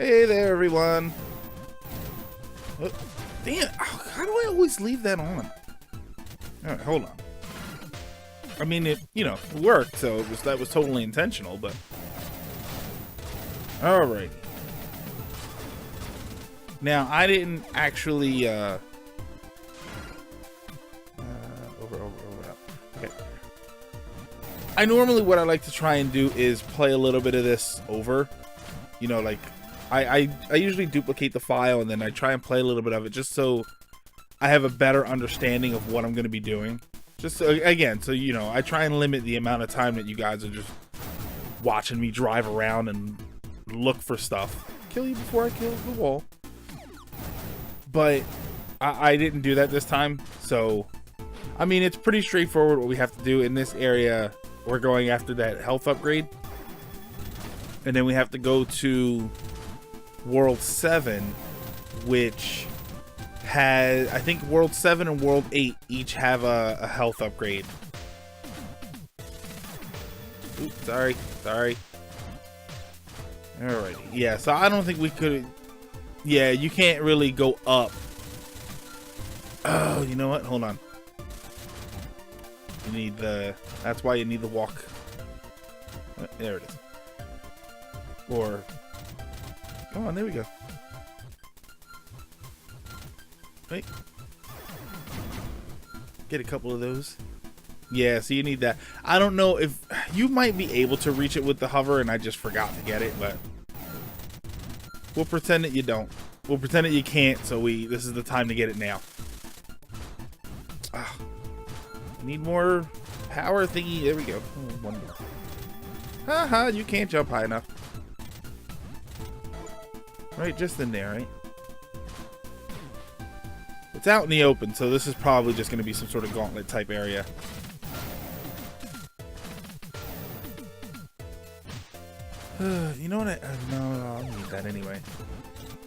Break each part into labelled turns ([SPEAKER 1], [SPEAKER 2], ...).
[SPEAKER 1] Hey there, everyone. Oh, damn, how do I always leave that on? All right, hold on. I mean, it, you know, worked, so that was totally intentional, but... Alright. Now, I didn't actually, over, up. Okay. I normally, what I like to try and do is play a little bit of this over. You know, like, I usually duplicate the file, and then I try and play a little bit of it, just so I have a better understanding of what I'm going to be doing. Just so, again, so, you know, I try and limit the amount of time that you guys are just watching me drive around and look for stuff. Kill you before I kill the wall. But I didn't do that this time, so, I mean, it's pretty straightforward what we have to do. In this area, we're going after that health upgrade. And then we have to go to World 7, which has, I think World 7 and World 8 each have a health upgrade. Oops, sorry. Alrighty, yeah, so I don't think we could, yeah, you can't really go up. Oh, you know what, hold on. You need the, that's why you need the walk. There it is. Or, come on, there we go. Wait. Get a couple of those. Yeah, so you need that. I don't know if you might be able to reach it with the hover and I just forgot to get it, but we'll pretend that you don't. We'll pretend that you can't, so this is the time to get it now. I need more power thingy. There we go. Oh, one more. Haha, you can't jump high enough. Right, just in there, right? It's out in the open, so this is probably just going to be some sort of gauntlet type area. You know what? No, I'll need that anyway.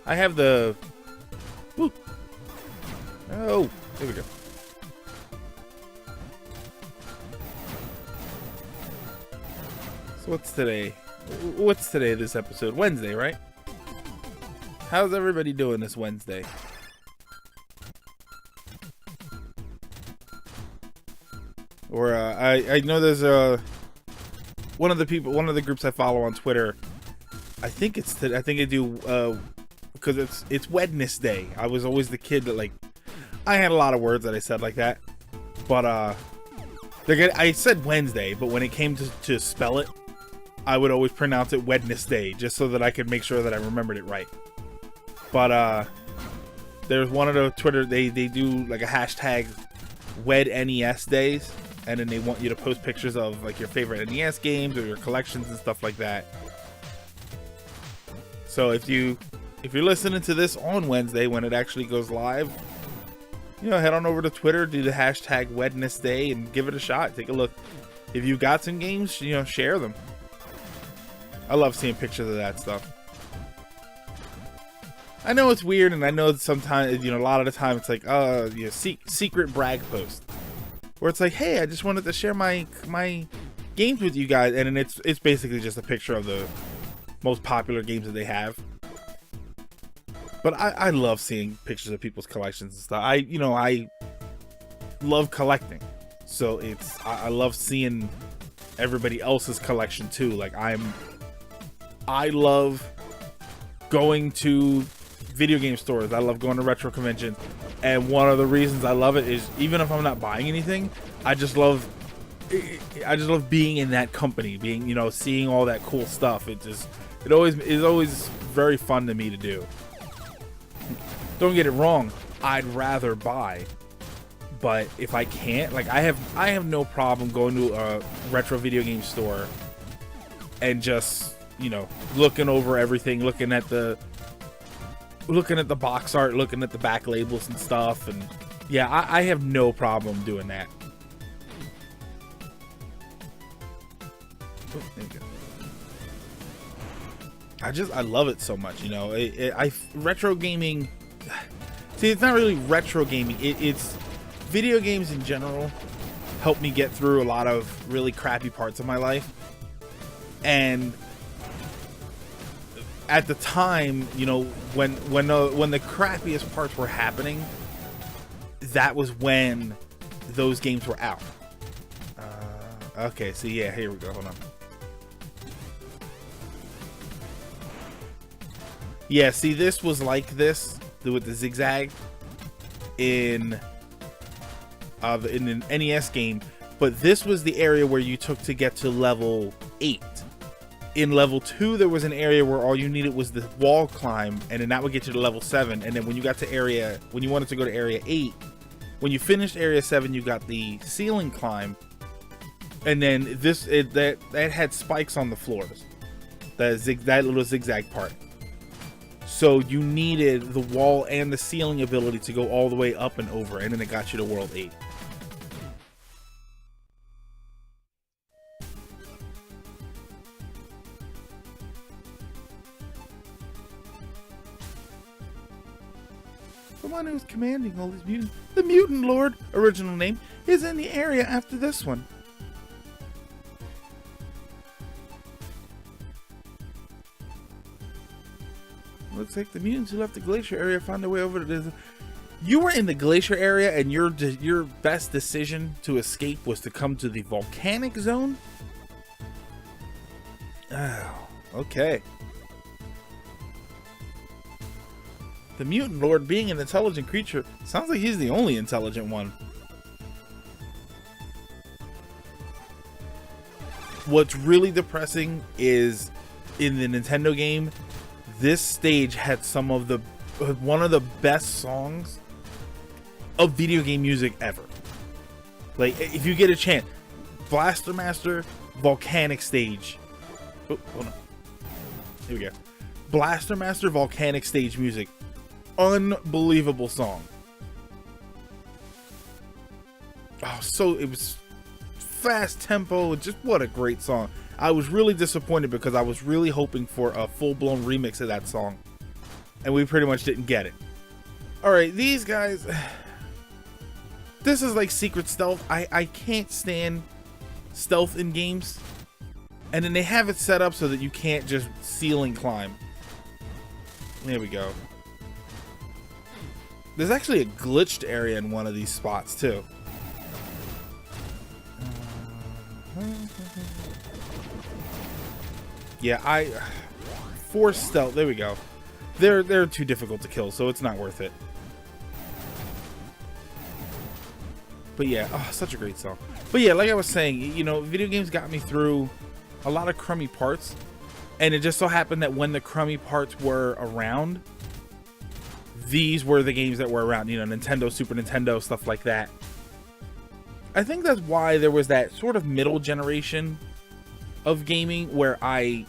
[SPEAKER 1] I have the... Woo. Oh, there we go. So what's today? What's today, this episode? Wednesday, right? How's everybody doing this Wednesday? Or I know there's one of the groups I follow on Twitter. I think it's I think I do because it's Wednesday. I was always the kid that, like, I had a lot of words that I said like that, but I said Wednesday, but when it came to spell it, I would always pronounce it Wednesday just so that I could make sure that I remembered it right. But there's one of the Twitter, they do like a hashtag WedNES days, and then they want you to post pictures of like your favorite NES games or your collections and stuff like that. So if you're listening to this on Wednesday when it actually goes live, you know, head on over to Twitter, do the hashtag Wednesday and give it a shot. Take a look. If you got some games, you know, share them. I love seeing pictures of that stuff. I know it's weird, and I know that sometimes, you know, a lot of the time it's like, you know, secret brag post, where it's like, hey, I just wanted to share my games with you guys, and then it's basically just a picture of the most popular games that they have. But I love seeing pictures of people's collections and stuff. I love collecting, so I love seeing everybody else's collection too. Like I love going to video game stores. I love going to retro conventions, and one of the reasons I love it is, even if I'm not buying anything, I just love being in that company, being, you know, seeing all that cool stuff. It is always very fun to me to do. Don't get it wrong, I'd rather buy, but if I can't, like, I have no problem going to a retro video game store and just, you know, looking over everything, looking at the box art, looking at the back labels and stuff, and yeah, I have no problem doing that. Oh, there you go. I love it so much, you know. Retro gaming. See, it's not really retro gaming. It's video games in general help me get through a lot of really crappy parts of my life, and at the time, you know, when the crappiest parts were happening, that was when those games were out. Okay, so yeah, here we go. Hold on. Yeah, see, this was like this with the zigzag in an NES game, but this was the area where you took to get to level 8. In level 2, there was an area where all you needed was the wall climb, and then that would get you to level 7. And then when you got to when you wanted to go to area 8, when you finished area 7, you got the ceiling climb, and then that had spikes on the floors, that little zigzag part. So you needed the wall and the ceiling ability to go all the way up and over, and then it got you to World 8. The one who's commanding all these mutants, the Mutant Lord, original name, is in the area after this one. Looks like the mutants who left the glacier area found their way over to this. You were in the glacier area, and your best decision to escape was to come to the volcanic zone? Oh, okay. The Mutant Lord, being an intelligent creature, sounds like he's the only intelligent one. What's really depressing is, in the Nintendo game, this stage had one of the best songs of video game music ever. Like, if you get a chance, Blaster Master Volcanic Stage. Oh, hold on. Here we go. Blaster Master Volcanic Stage music. Unbelievable song. Oh, so it was fast tempo. Just what a great song. I was really disappointed because I was really hoping for a full-blown remix of that song, and we pretty much didn't get it. Alright, these guys, this is like secret stealth. I can't stand stealth in games, and then they have it set up so that you can't just ceiling climb. There we go. There's actually a glitched area in one of these spots too. Yeah, force stealth. There we go. They're too difficult to kill, so it's not worth it. But yeah, oh, such a great song. But yeah, like I was saying, you know, video games got me through a lot of crummy parts, and it just so happened that when the crummy parts were around, these were the games that were around. You know, Nintendo, Super Nintendo, stuff like that. I think that's why there was that sort of middle generation of gaming where I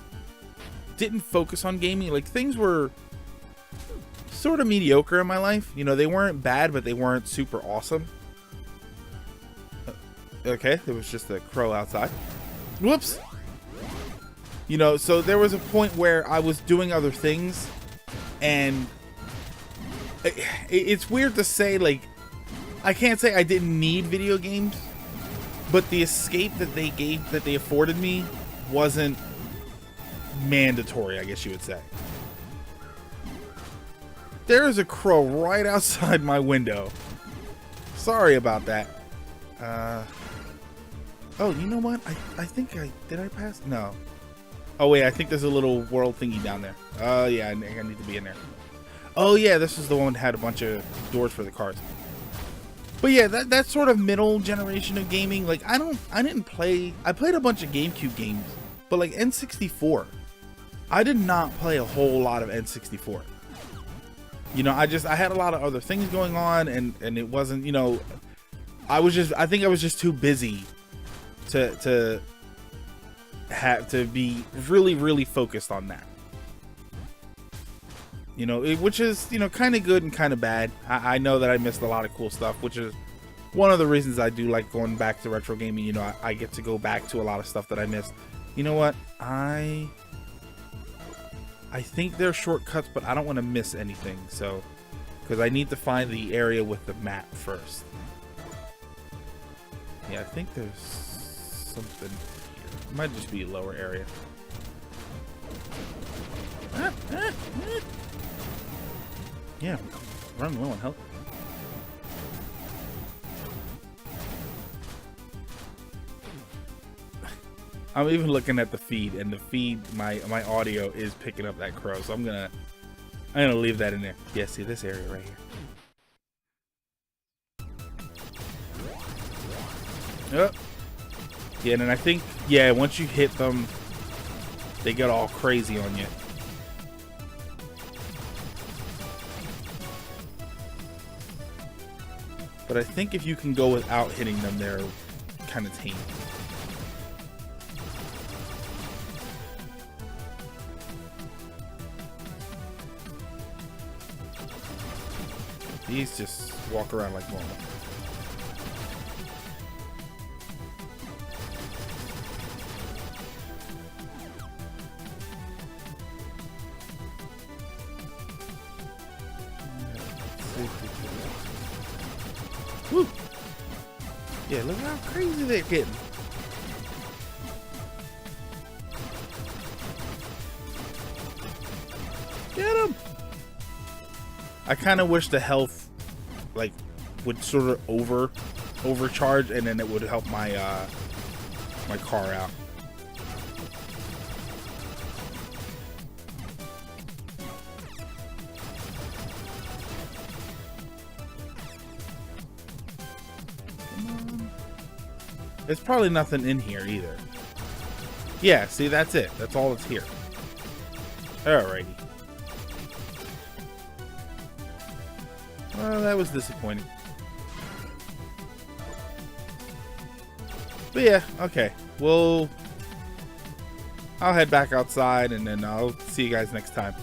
[SPEAKER 1] didn't focus on gaming. Like, things were sort of mediocre in my life. You know, they weren't bad, but they weren't super awesome. Okay, there was just a crow outside. Whoops. You know, so there was a point where I was doing other things, and it's weird to say, like, I can't say I didn't need video games, but the escape that they afforded me wasn't mandatory, I guess you would say. There is a crow right outside my window. Sorry about that. Oh, you know what? I think did I pass? No. Oh wait, I think there's a little world thingy down there. Oh yeah, I need to be in there. Oh yeah, this is the one that had a bunch of doors for the cars. But yeah, that sort of middle generation of gaming, like I played a bunch of GameCube games, but like N64, I did not play a whole lot of N64. You know, I had a lot of other things going on, and it wasn't, you know, I think I was just too busy to have to be really focused on that. You know, which is, you know, kind of good and kind of bad. I know that I missed a lot of cool stuff, which is one of the reasons I do like going back to retro gaming. You know, I get to go back to a lot of stuff that I missed. You know what? I think they're shortcuts, but I don't want to miss anything. So, because I need to find the area with the map first. Yeah, I think there's something here. It might just be a lower area. Yeah, run low on health. I'm even looking at the feed, and the feed, my audio is picking up that crow, so I'm gonna leave that in there. Yeah, see this area right here. Yep. Yeah, and then I think, yeah, once you hit them, they get all crazy on you. But I think if you can go without hitting them, they're kind of tame. These just walk around like normal. Woo! Yeah, look how crazy they're getting. Get him! I kind of wish the health, like, would sort of overcharge, and then it would help my my car out. There's probably nothing in here either. Yeah, see, that's it. That's all that's here. Alrighty. Well, that was disappointing. But yeah, okay. I'll head back outside, and then I'll see you guys next time.